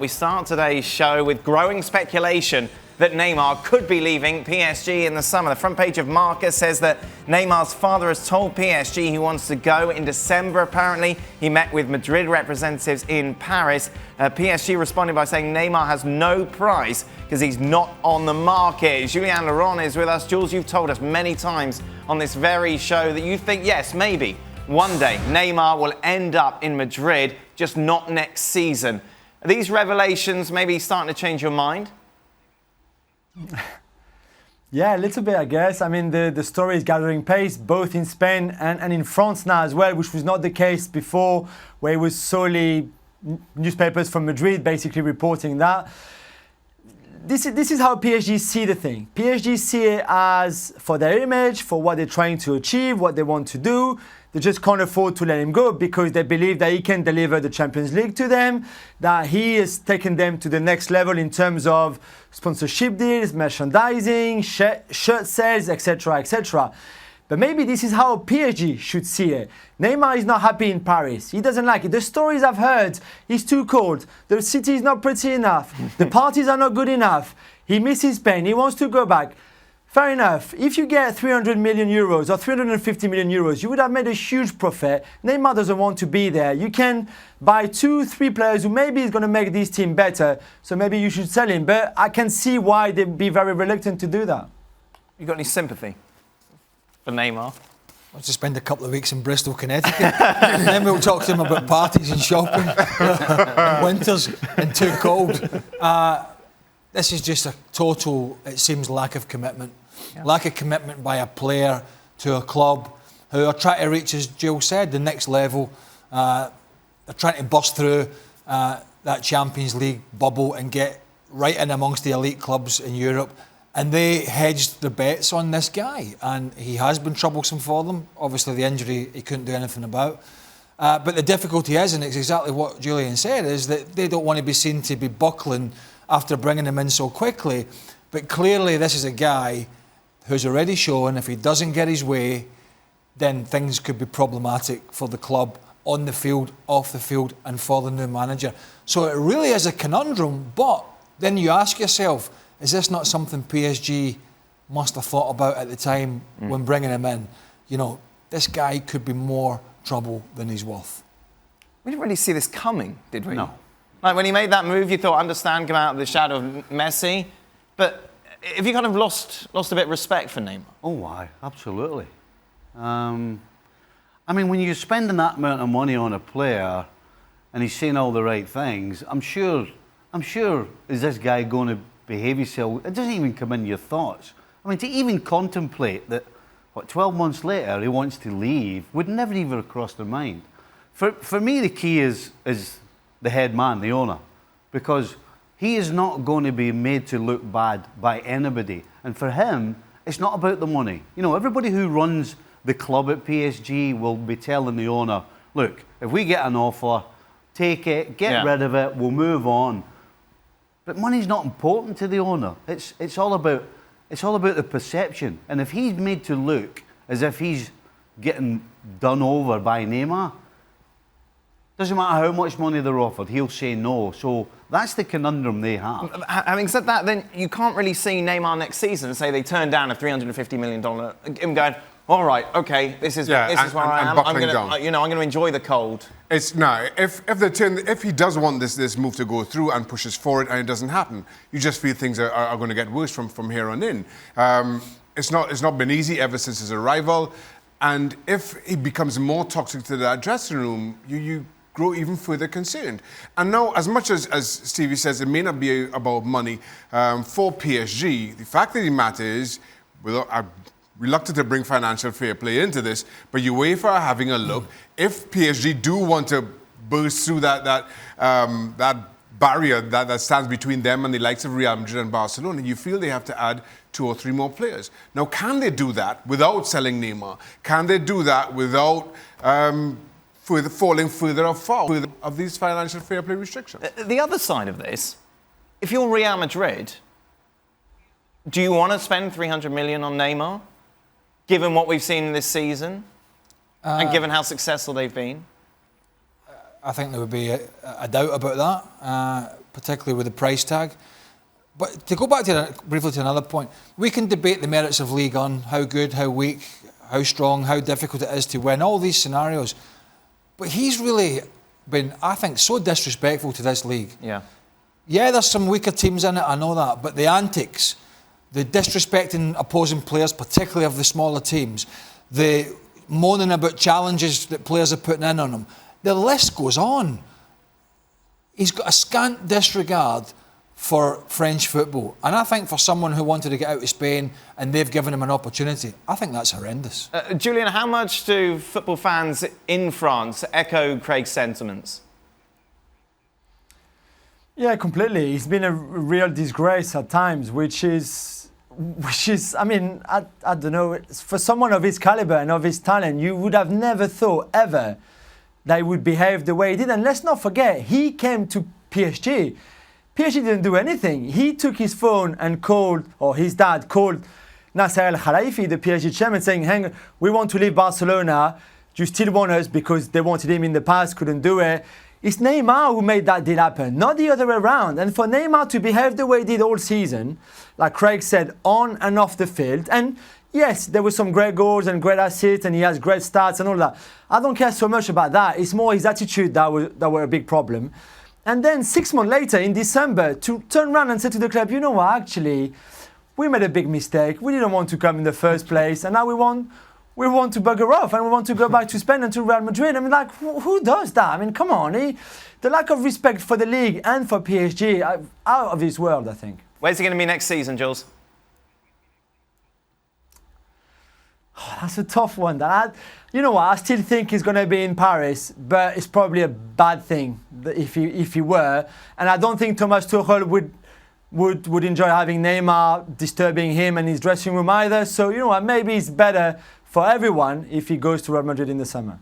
We start today's show with growing speculation that Neymar could be leaving PSG in the summer. The front page of Marca says that Neymar's father has told PSG he wants to go in December, apparently. He met with Madrid representatives in Paris. PSG responded by saying Neymar has no price because he's not on the market. Julien Laurens is with us. Jules, you've told us many times on this very show that you think, yes, maybe one day Neymar will end up in Madrid, just not next season. Are these revelations maybe starting to change your mind? Yeah, a little bit, I guess. I mean, the story is gathering pace, both in Spain and in France now as well, which was not the case before, where it was solely newspapers from Madrid basically reporting that. This is how PSG see the thing. PSG see it as for their image, for what they're trying to achieve, what they want to do. They just can't afford to let him go because they believe that he can deliver the Champions League to them, that he has taken them to the next level in terms of sponsorship deals, merchandising, shirt sales, etc., etc. But maybe this is how PSG should see it. Neymar is not happy in Paris. He doesn't like it. The stories I've heard, he's too cold. The city is not pretty enough. The parties are not good enough. He misses Spain. He wants to go back. Fair enough. If you get 300 million euros or 350 million euros, you would have made a huge profit. Neymar doesn't want to be there. You can buy 2-3 players who maybe is going to make this team better. So maybe you should sell him. But I can see why they'd be very reluctant to do that. You got any sympathy for Neymar? I'll just spend a couple of weeks in Bristol, Connecticut. And then we'll talk to him about parties and shopping. And winters and too cold. This is just a total, it seems, lack of commitment. Yeah. Lack of commitment by a player to a club who are trying to reach, as Jill said, the next level. They're trying to bust through that Champions League bubble and get right in amongst the elite clubs in Europe. And they hedged the bets on this guy. And he has been troublesome for them. Obviously, the injury he couldn't do anything about. But the difficulty is, and it's exactly what Julian said, is that they don't want to be seen to be buckling after bringing him in so quickly. But clearly this is a guy who's already shown if he doesn't get his way, then things could be problematic for the club on the field, off the field, and for the new manager. So it really is a conundrum, but then you ask yourself, is this not something PSG must have thought about at the time when bringing him in? You know, this guy could be more trouble than he's worth. We didn't really see this coming, did we? No. Like when he made that move, you thought, understand, come out of the shadow of Messi. But have you kind of lost a bit of respect for Neymar? Oh, why? Absolutely. I mean, when you're spending that amount of money on a player and he's saying all the right things, I'm sure, is this guy going to behave himself? It doesn't even come in your thoughts. I mean, to even contemplate that, 12 months later he wants to leave would never even cross their mind. For me, the key is the head man, the owner, because he is not going to be made to look bad by anybody. And for him, it's not about the money. You know, everybody who runs the club at PSG will be telling the owner, look, if we get an offer, take it, get rid of it, we'll move on. But money's not important to the owner. It's all about the perception. And if he's made to look as if he's getting done over by Neymar, doesn't matter how much money they're offered, he'll say no. So that's the conundrum they have. Having said that, then you can't really see Neymar next season and say they turned down a $350 million. Him going, all right, okay, this is where I am. I'm going to enjoy the cold. If he does want this move to go through and pushes for it and it doesn't happen, you just feel things are going to get worse from here on in. It's not been easy ever since his arrival, and if he becomes more toxic to that dressing room, you grow even further concerned. And now, as much as Stevie says, it may not be about money for PSG, the fact of the matter is, I'm reluctant to bring financial fair play into this, but UEFA are having a look. If PSG do want to burst through that barrier that stands between them and the likes of Real Madrid and Barcelona, you feel they have to add 2 or 3 more players. Now, can they do that without selling Neymar? Can they do that without falling further afoul of these financial fair play restrictions? The other side of this, if you're Real Madrid, do you want to spend 300 million on Neymar, given what we've seen this season, and given how successful they've been? I think there would be a doubt about that. particularly with the price tag. But to go back briefly to another point, we can debate the merits of League One, how good, how weak, how strong, how difficult it is to win, all these scenarios. But he's really been, I think, so disrespectful to this league. Yeah, there's some weaker teams in it, I know that, but the antics, the disrespecting opposing players, particularly of the smaller teams, the moaning about challenges that players are putting in on him, the list goes on. He's got a scant disregard for French football. And I think for someone who wanted to get out of Spain and they've given him an opportunity, I think that's horrendous. Julien, how much do football fans in France echo Craig's sentiments? Yeah, completely. It's been a real disgrace at times, which is, I mean, I don't know, for someone of his caliber and of his talent, you would have never thought ever that he would behave the way he did. And let's not forget, he came to PSG. PSG didn't do anything. He took his phone and called, or his dad called Nasser El Khelaifi, the PSG chairman, saying, hang on, we want to leave Barcelona. Do you still want us? Because they wanted him in the past, couldn't do it. It's Neymar who made that deal happen, not the other way around. And for Neymar to behave the way he did all season, like Craig said, on and off the field, and yes, there were some great goals and great assists, and he has great stats and all that. I don't care so much about that. It's more his attitude that were a big problem. And then 6 months later, in December, to turn around and say to the club, you know what, actually, we made a big mistake. We didn't want to come in the first place, and now we want to bugger off, and we want to go back to Spain and to Real Madrid. I mean, like, who does that? I mean, come on. The lack of respect for the league and for PSG, out of this world, I think. Where's he going to be next season, Jules? Oh, that's a tough one. You know what? I still think he's going to be in Paris, but it's probably a bad thing if he were. And I don't think Thomas Tuchel would enjoy having Neymar disturbing him and his dressing room either. So, you know what? Maybe it's better for everyone if he goes to Real Madrid in the summer.